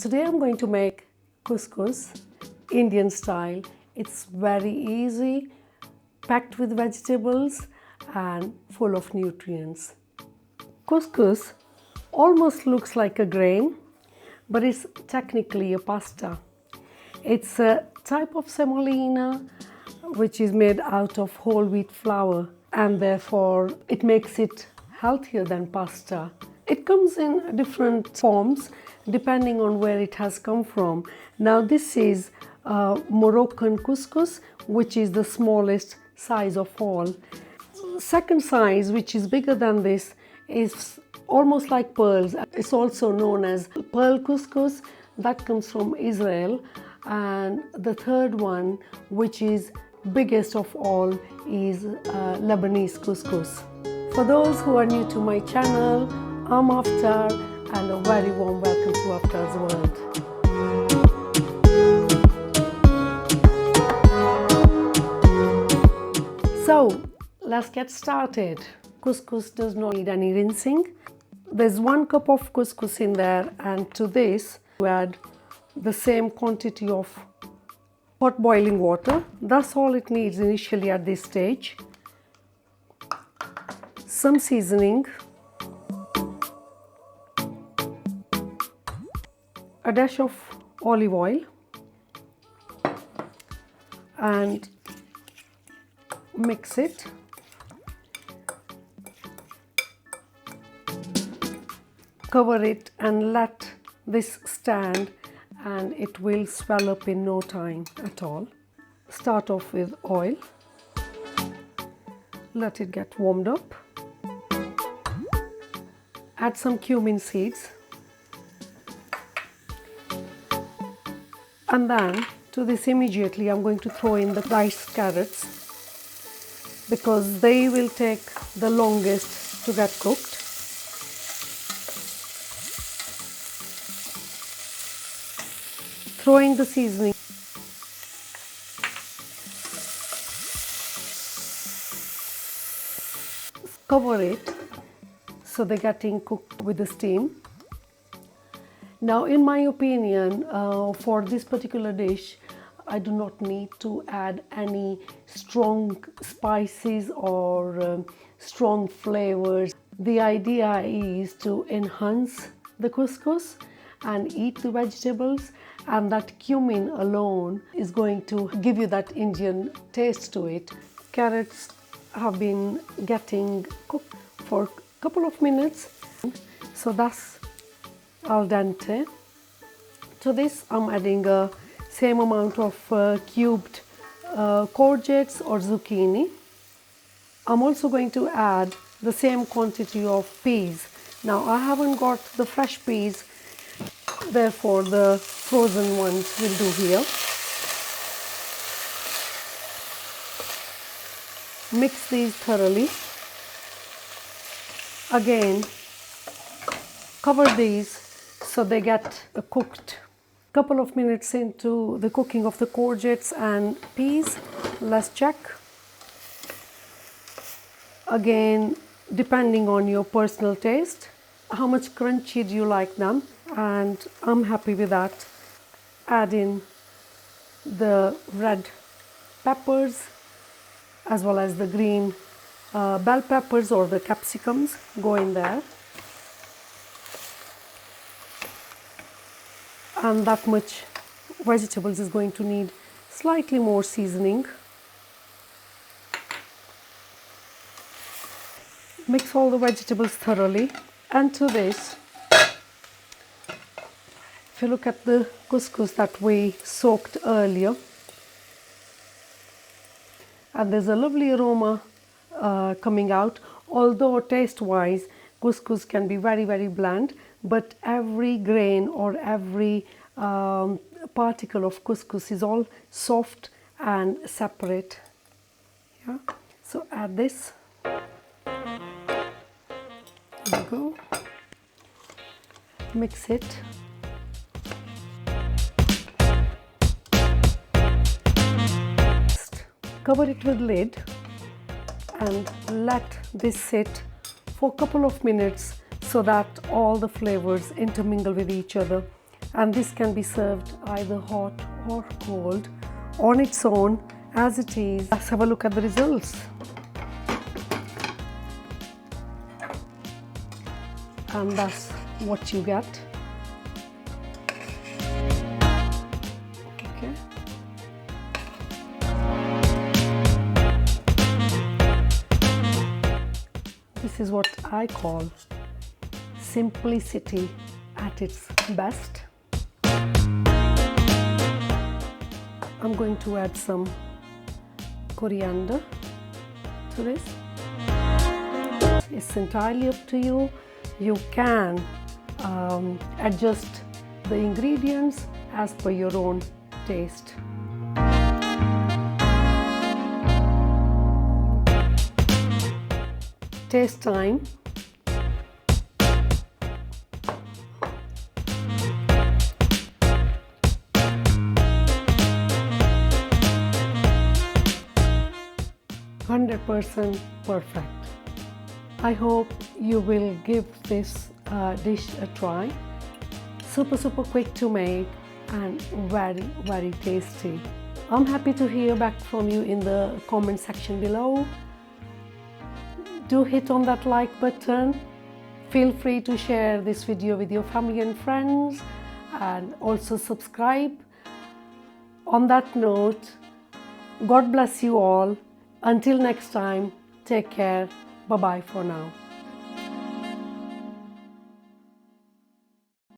Today I'm going to make couscous, Indian style. It's very easy, packed with vegetables and full of nutrients. Couscous almost looks like a grain, but it's technically a pasta. It's a type of semolina which is made out of whole wheat flour, and therefore it makes it healthier than pasta. It comes in different forms depending on where it has come from. Now this is Moroccan couscous, which is the smallest size of all. Second size, which is bigger than this, is almost like pearls. It's also known as pearl couscous. That comes from Israel. And the third one, which is biggest of all, is Lebanese couscous. For those who are new to my channel, I'm Aftar, and a very warm welcome to Aftar's World. So let's get started. Couscous does not need any rinsing. There's 1 cup of couscous in there, and to this we add the same quantity of hot boiling water. That's all it needs initially at this stage. Some seasoning, a dash of olive oil, and mix it. Cover it and let this stand, and it will swell up in no time at all. Start off with oil. Let it get warmed up. Add some cumin seeds. And then to this immediately I'm going to throw in the diced carrots, because they will take the longest to get cooked. Throw in the seasoning. Cover it so they're getting cooked with the steam. Now, in my opinion, for this particular dish, I do not need to add any strong spices or strong flavors. The idea is to enhance the couscous and eat the vegetables, and that cumin alone is going to give you that Indian taste to it. Carrots have been getting cooked for a couple of minutes, so that's al dente. To this I'm adding a same amount of cubed courgettes or zucchini. I'm also going to add the same quantity of peas. Now I haven't got the fresh peas, therefore the frozen ones will do here. Mix these thoroughly. Again, cover these so they get cooked. Couple of minutes into the cooking of the courgettes and peas, let's check. Again, depending on your personal taste, how much crunchy do you like them, and I'm happy with that. Add in the red peppers as well as the green bell peppers or the capsicums. Go in there. And that much vegetables is going to need slightly more seasoning. Mix all the vegetables thoroughly, and to this, if you look at the couscous that we soaked earlier, and there's a lovely aroma coming out. Although taste wise couscous can be very, very bland, but every grain or every particle of couscous is all soft and separate. Yeah. So add this. There you go. Mix it. Cover it with lid and let this sit for a couple of minutes so that all the flavors intermingle with each other And this can be served either hot or cold on its own as it is. Let's have a look at the results. And that's what you get. Okay. This is what I call simplicity at its best. I'm going to add some coriander to this. It's entirely up to you. You can adjust the ingredients as per your own taste. Taste time. %100% perfect. I hope you will give this dish a try. Super quick to make and very tasty. I'm happy to hear back from you in the comment section below. Do hit on that like button. Feel free to share this video with your family and friends, and also subscribe. On that note, God bless you all. Until next time, take care. Bye-bye for now.